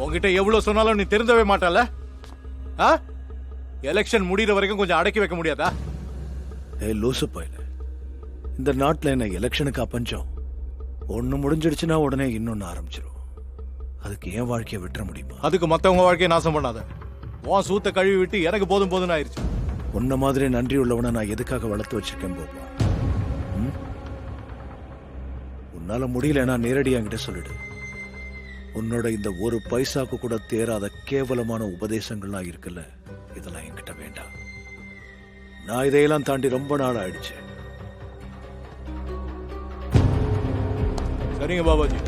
உங்ககிட்ட எவ்வளவு சொன்னாலும் நீ திருந்தவே மாட்டல. எலெக்ஷன் முடிகிற வரைக்கும் கொஞ்சம் அடக்கி வைக்க முடியாதா? லூசு பையல, இந்த நாட்டுல என்ன எலெக்ஷனுக்கு அப்பஞ்சம்? ஒண்ணு முடிஞ்சிடுச்சுன்னா உடனே இன்னொன்னு ஆரம்பிச்சிடும். அதுக்கு என் வாழ்க்கையை விட்டுற முடியுமா? அதுக்கு மத்தவங்க வாழ்க்கையை நாசம் பண்ணாத. உன் சூத்த கழுவி விட்டு எனக்கு போதும் போதுன்னு ஆயிடுச்சு. உன்ன மாதிரி நன்றி உள்ளவனை நான் எதுக்காக வளர்த்து வச்சிருக்கேன் போப்பா? உன்னால முடியலன்னா நேரடியா என்கிட்ட சொல்லிடு. உன்னோட இந்த ஒரு பைசாக்கு கூட தேராத கேவலமான உபதேசங்கள்லாம் இருக்குல்ல, இதெல்லாம் என்கிட்ட வேண்டாம். நான் இதையெல்லாம் தாண்டி ரொம்ப நாள் ஆயிடுச்சு. சரிங்க Babaji.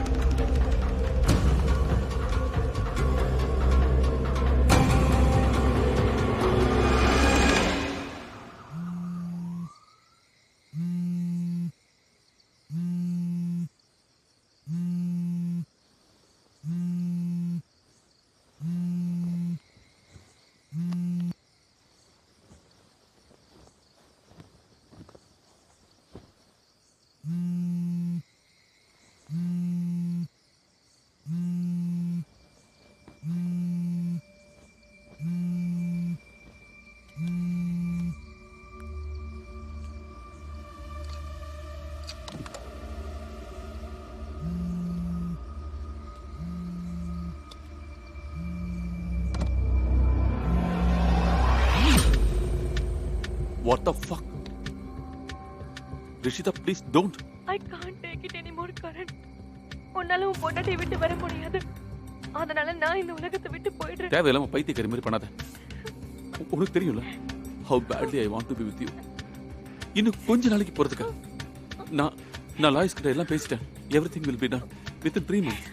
What the fuck? Rishita, please don't. I can't take it anymore, Karan. உன்னால உன் பொண்டாட்டி விட்டு வர முடியாது. அதனால நான் இந்த உலகத்தை விட்டு போயிடுறேன். தேவையில்லாம பைத்தியக்காரி மாதிரி பண்ணாத. உனக்கு தெரியும்ல how badly I want to be with you. இன்னும் கொஞ்ச நாளைக்கு போறதுக்கு நான் லாயர்ஸ் கிட்ட எல்லாம் பேசிட்டேன். Everything will be done within 3 months.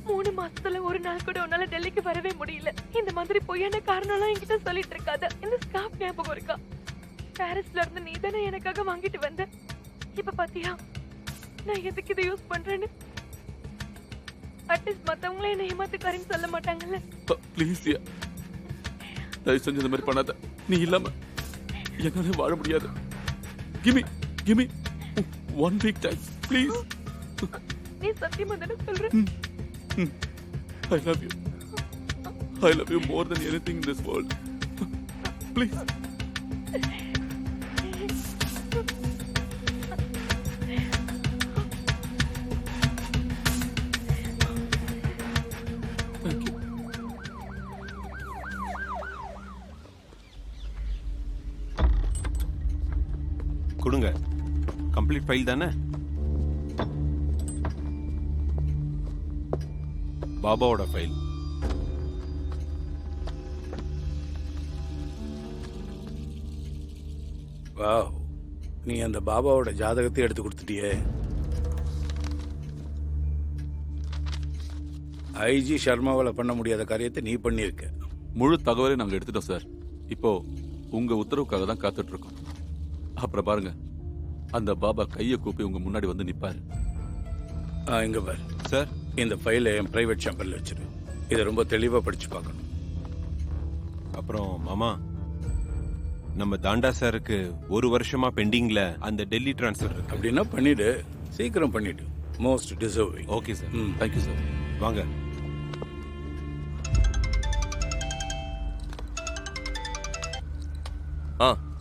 3 மாசத்துல ஒரு நாள் கூட உன்னால டெல்லிக்கு வரவே முடியல. இந்த மாதிரி பொய்யான காரணம்லாம் என்கிட்ட சொல்லிட்டு இருக்காத. இந்த ஸ்காப் ஞாபகம் இருக்கா? பாரிஸ்ல இருந்து நீ தானே எனக்காக வாங்கிட்டு வந்த. இப்ப பாத்தியா நான் எதுக்கு இதை யூஸ் பண்றேன்னு? அட்லீஸ்ட் மத்தவங்களே என்ன ஏமாத்துக்காரின்னு சொல்ல மாட்டாங்கல்ல? ப்ளீஸ் யா, தயவு செஞ்சு இந்த மாதிரி பண்ணாத. நீ இல்லாம என்னால வாழ முடியாது. Give me 1 week time, please. நீ சத்தியமா தானே சொல்ற? I love you more than anything in this world. Please. கொடுங்க. கம்ப்ளீட் ஃபைல் தானே? பாபாவோட ஃபைல். வாவ், நீ அந்த பாபாவோட ஜாதகத்தை எடுத்து கொடுத்துட்டியே. ஐஜி சர்மாவால் பண்ண முடியாத காரியத்தை நீ பண்ணியிருக்க. முழு தகவலையும் நாங்க எடுத்துட்டோம் சார். இப்போ உங்க உத்தரவுக்காக தான் காத்துட்டு இருக்கோம். அப்புறம் பாருங்க, அந்த பாபா கையை கூப்பி உங்க முன்னாடி வந்து நிப்பாரு. இங்க பாரு சார், இந்த ஃபைலை என் பிரைவேட் சேம்பர்ல வச்சிரு. இதை ரொம்ப தெளிவா படிச்சு பார்க்கணும். அப்புறம் மாமா, நம்ம தாண்டா சாருக்கு 1 வருஷமா பெண்டிங்ல அந்த டெல்லி டிரான்ஸ்ஃபர் இருக்கு. அப்படின்னா பண்ணிடு, சீக்கிரம் பண்ணிடு. Most deserving. Okay sir. Thank you sir. வாங்க.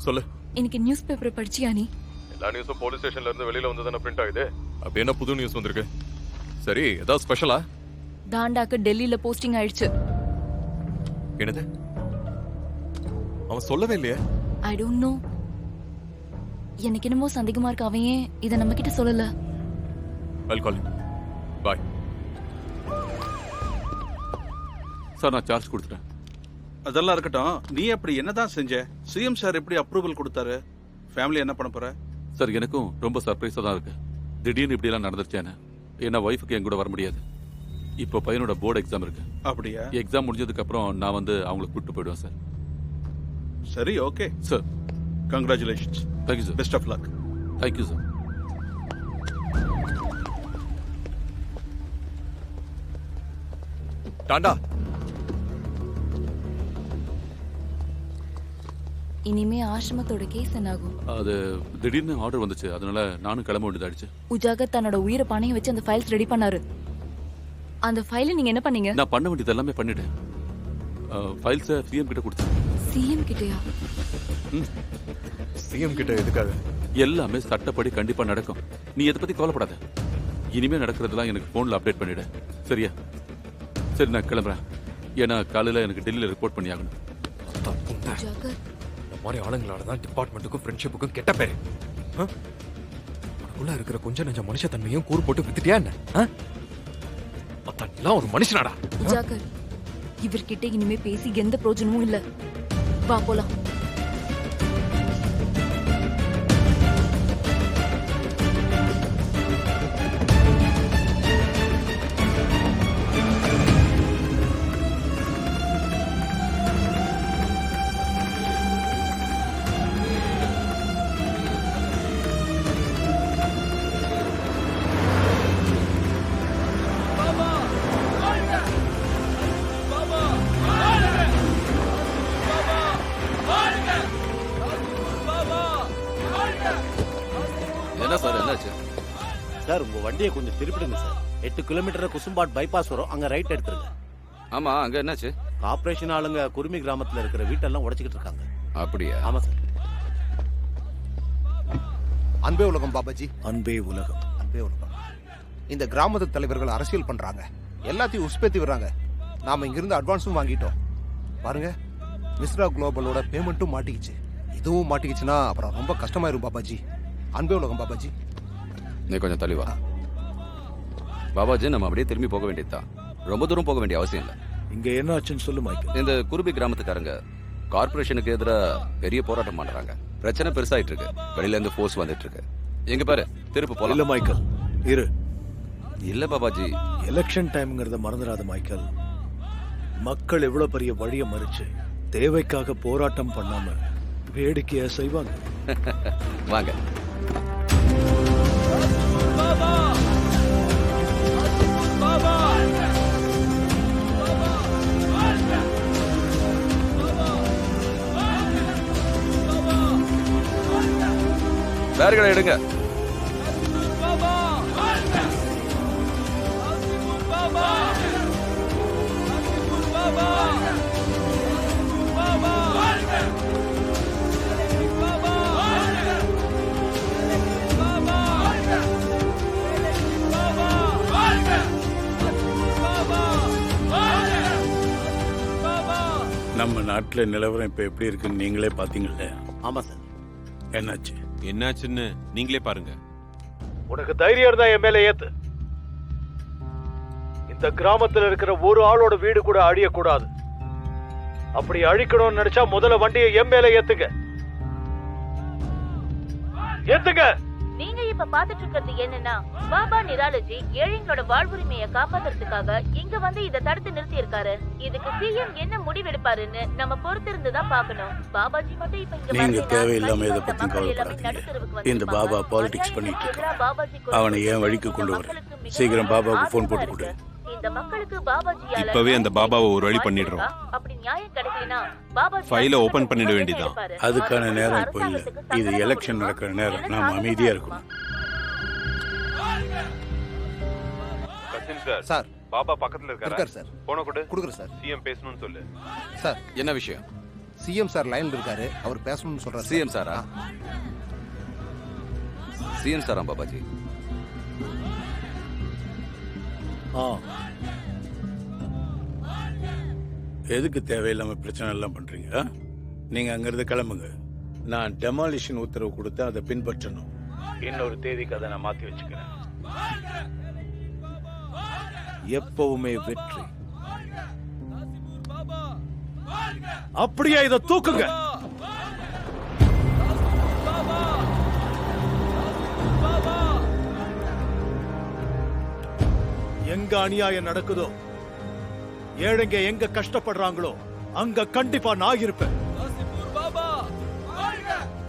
சொல்லு. இன்னைக்கு நியூஸ் பேப்பர் படிச்சியா நீ? எல்லா நியூஸும் போலீஸ் ஸ்டேஷன்ல இருந்து வெளியில வந்து தானே பிரிண்ட் ஆகுது. அப்படி என்ன புது நியூஸ் வந்திருக்கு? சரி, ஏதாவது ஸ்பெஷலா? தாண்டாக்கு டெல்லியில போஸ்டிங் ஆயிடுச்சு. என்னது? அவன் சொல்லவே இல்லையே. I don't know. எனக்கு என்னமோ சந்தேகமா இருக்கு. அவன் ஏன் இதை நம்ம கிட்ட சொல்லல? I'll call him. Bye. Sir, நான் சார்ஜ் கொடுத்துட்டேன். அதெல்லாம் இருக்கட்டும். நீ அப்படி என்னதான் செஞ்ச? சிஎம் சார் எப்படி அப்ரூவல் கொடுத்தாரு? ஃபேமிலி என்ன பண்ண போற? சார், எனக்கும் ரொம்ப சர்ப்ரைஸா தான் இருக்கு. திடீர்னு இப்படி எல்லாம் நடந்துருச்சேன்னு. ஏன்னா ஒய்ஃபுக்கு என் கூட வர முடியாது. இப்போ பையனோட போர்டு எக்ஸாம் இருக்கு. அப்படியா? எக்ஸாம் முடிஞ்சதுக்கு அப்புறம் நான் வந்து அவங்களை கூப்பிட்டு போயிடுவேன் சார். சரி, okay sir. Congratulations. Thank you sir. Best of luck. Thank you sir. டாண்டா, இனிமே ஆசிரமத்தோட கேஸ் என்ன ஆகும்? அது திடீர்னு ஆர்டர் வந்துச்சு, அதனால நானும் கிளம்ப வேண்டியதாயிடுச்சு. உஜாக தன்னோட உயிரை பணைய வச்சு அந்த ஃபைல்ஸ் ரெடி பண்ணாரு. அந்த ஃபைலை நீங்க என்ன பண்ணீங்க? நான் பண்ண வேண்டியது எல்லாமே பண்ணிட்டேன். ஃபைல்ஸை சிஎம் கிட்ட கொடுத்தேன். சிஎம் கிட்டயா? சிஎம் கிட்ட எதுக்காக? எல்லாமே சட்டப்படி கண்டிப்பா நடக்கும். நீ எதை பத்தி கவலைப்படாத. இனிமே நடக்கிறதெல்லாம் எனக்கு போன்ல அப்டேட் பண்ணிடு. சரியா? சரி, நான் கிளம்புறேன். ஏன்னா காலையில எனக்கு டெல்லியில ரிப்போர்ட் பண்ணி ஆகணும். ஜாகர், இந்த மாதிரி ஆளுங்களால தான் டிபார்ட்மெண்ட்டுக்கும் ஃப்ரெண்ட்ஷிப்புக்கும் கெட்ட பேரு. உனக்குள்ள இருக்கிற கொஞ்சம் நெஞ்ச மனுஷத்தன்மையும் கூறு போட்டு வித்துட்டியா என்ன? அத்தெல்லாம் ஒரு மனுஷனாடா. ஜாகர், இவர்கிட்ட இனிமே பேசி எந்த பிரயோஜனமும் இல்ல. வா போலாம். என்ன சார், என்னாச்சு? சார், உங்க வண்டியை கொஞ்சம் திருப்பிடுங்க சார். 8 கிலோமீட்டர் குசும்பாட் பைபாஸ் வரும், அங்க ரைட் எடுத்துருங்க. ஆமா, அங்க என்னாச்சு? கார்பரேஷன் ஆளுங்க குருமி கிராமத்துல இருக்கிற வீட்டெல்லாம் உடைச்சிக்கிட்டு இருக்காங்க. அப்படியா? ஆமா சார். அன்பே உலகம் பாபாஜி. அன்பே உலகம். அன்பே உலகம். இந்த கிராமத்து தலைவர்கள் அரசியல் பண்றாங்க, எல்லாத்தையும் உஸ்பேத்தி விடுறாங்க. நாம இங்கிருந்து அட்வான்ஸும் வாங்கிட்டோம். பாருங்க, மிஸ்ரா குளோபலோட பேமெண்ட்டும் மாட்டிக்கிச்சு. இதுவும் மாட்டிக்கிச்சுன்னா அப்புறம் ரொம்ப கஷ்டமாயிரும் பாபாஜி. அன்பே உலகம் பாபாஜி. நீ கொஞ்சம் தெளிவா பாபாஜி. நம்ம அப்படியே திரும்பி போக வேண்டியதுதான். ரொம்ப தூரம் போக வேண்டிய அவசியம் இல்லை. இங்க என்ன ஆச்சுன்னு சொல்லு மைக்கேல். இந்த குருபி கிராமத்துக்காரங்க கார்பரேஷனுக்கு எதிராக பெரிய போராட்டம் பண்றாங்க. பிரச்சனை பெருசாயிட்டு இருக்கு. வெளியில இருந்து போர்ஸ் வந்துட்டு இருக்கு. எங்க பாரு, திருப்பி போலாம். இல்ல மைக்கேல், இரு. இல்ல பாபாஜி, எலெக்ஷன் டைம்ங்கிறத மறந்துடாத மைக்கேல். மக்கள் எவ்வளவு பெரிய வழியை மறிச்சு தேவைக்காக போராட்டம் பண்ணாம வேடிக்கையா செய்வாங்க. வாங்க. பேர்களை எடுங்க. நம்ம நாட்டில் நிலவரம் இப்ப எப்படி இருக்குன்னு நீங்களே பாத்தீங்கல்ல. ஆமா சார். என்னாச்சு? என்னாச்சுன்னு நீங்களே பாருங்க. உனக்கு தைரியம் இருந்தா என் மேல ஏத்து. இந்த கிராமத்துல இருக்கிற ஒரு ஆளோட வீடு கூட அழியக்கூடாது. அப்படி அழிக்கணும்னு நினைச்சா முதல்ல வண்டியை என் மேல ஏத்துங்க. ஏத்துங்க. நீங்க இப்ப பாத்துட்டு இருக்கிறது என்னன்னா, பாபா நிராலஜி ஏழைங்களோட வாழ்வுரிமையை காப்பாத்துறதுக்காக இங்க வந்து இதை தடுத்து நிறுத்தி இருக்காரு. இதுக்கு சிஎம் என்ன முடிவெடுப்பாருன்னு நம்ம பொறுத்திருந்து தான் பார்க்கணும். பாபாஜி மட்டும் இப்ப இங்க நீங்க தேவையில்லாம இதை பத்தி கவலைப்படாதீங்க. இந்த பாபா பாலிடிக்ஸ் பண்ணிட்டு இருக்கான். அவனை ஏன் வழிக்கு கொண்டு வர. சீக்கிரம் பாபாவுக்கு போன் போட்டு கொடு. இந்த மக்களுக்கு பாபாஜியால இப்பவே அந்த பாபாவை ஒரு வழி பண்ணிடுறோம். அப்படி நியாயம் கிடைக்கலனா பாபாஜி ஃபைலை ஓபன் பண்ணிட வேண்டியதான். அதுக்கான நேரம் இப்போ இல்ல. இது எலெக்ஷன் நடக்கிற நேரம். நாம அமைதியா இருக்கணும். சார், பாபா பக்கத்துல இருக்கார் சார். போன கொடு. கொடுக்குறேன் சார். சிஎம் பேசணும்னு சொல்லு. சார், என்ன விஷயம்? சிஎம் சார் லைன்ல இருக்காரு, அவர் பேசணும்னு சொல்றாரு. சிஎம் சாரா? சிஎம் சாரா பாபாஜி? எதுக்கு தேவையில்லாம பிரச்சனை எல்லாம் பண்றீங்க? நீங்க அங்கிருந்து கிளம்புங்க. நான் டெமாலிஷன் உத்தரவு கொடுத்து அதை பின்பற்றணும். இன்னொரு தேதிக்கு அதை நான் மாத்தி வச்சுக்கிறேன். எப்பவுமே வெற்றி. அப்படியே இதை தூக்குங்க. எங்க அநியாயம் நடக்குதோ, ஏழைங்க எங்க கஷ்டப்படுறாங்களோ அங்க கண்டிப்பா நான் இருப்பேன்.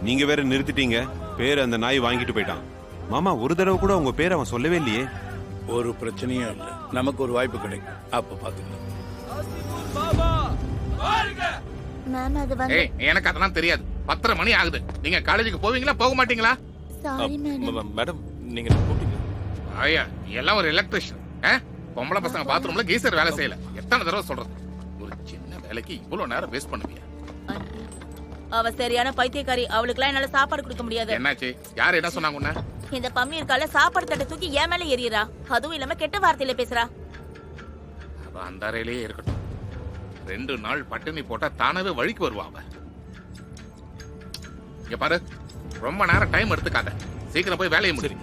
நீங்க வேற நிறுத்திட்டீங்க. பேர் அந்த நாய் வாங்கிட்டு போயிட்டான். மாமா, ஒரு தடவை கூட உங்க பேர் அவன் சொல்லவே இல்லையே. ஒரு பிரச்சனையும் இல்ல. நமக்கு ஒரு வாய்ப்பு கிடைக்கும். அப்ப பாத்துக்கலாம். எனக்கு அதெல்லாம் தெரியாது. 10:30 மணி ஆகுது. நீங்க காலேஜுக்கு போவீங்களா போக மாட்டீங்களா? மேடம், நீங்க கூப்பிட்டீங்க. ஐயா, எல்லாம் ஒரு எலக்ட்ரிஷியன். பொம்பளை பசங்க பாத்ரூம்ல கீசர் வேலை செய்யல. எத்தனை தடவை சொல்றது? ஒரு சின்ன வேலைக்கு இவ்வளவு நேரம் வேஸ்ட் பண்ணுவியா? அவ சரியான பைத்தியக்காரி. அவளுக்குலாம் என்னால சாப்பாடு கொடுக்க முடியாது. என்னாச்சு? யார் என்ன சொன்னாங்க உன்ன? இந்த பம்மி இருக்கால, சாப்பாடு தட்டை தூக்கி என் மேல எறியறா. அதுவும் இல்லாம கெட்ட வார்த்தையில பேசுறா. அவ அந்த அறையிலேயே இருக்கட்டும். 2 நாள் பட்டினி போட்டா தானவே வழிக்கு வருவா அவ. இங்க பாரு, ரொம்ப நேரம் டைம் எடுத்துக்காத. சீக்கிரம் போய் வேலையை முடி.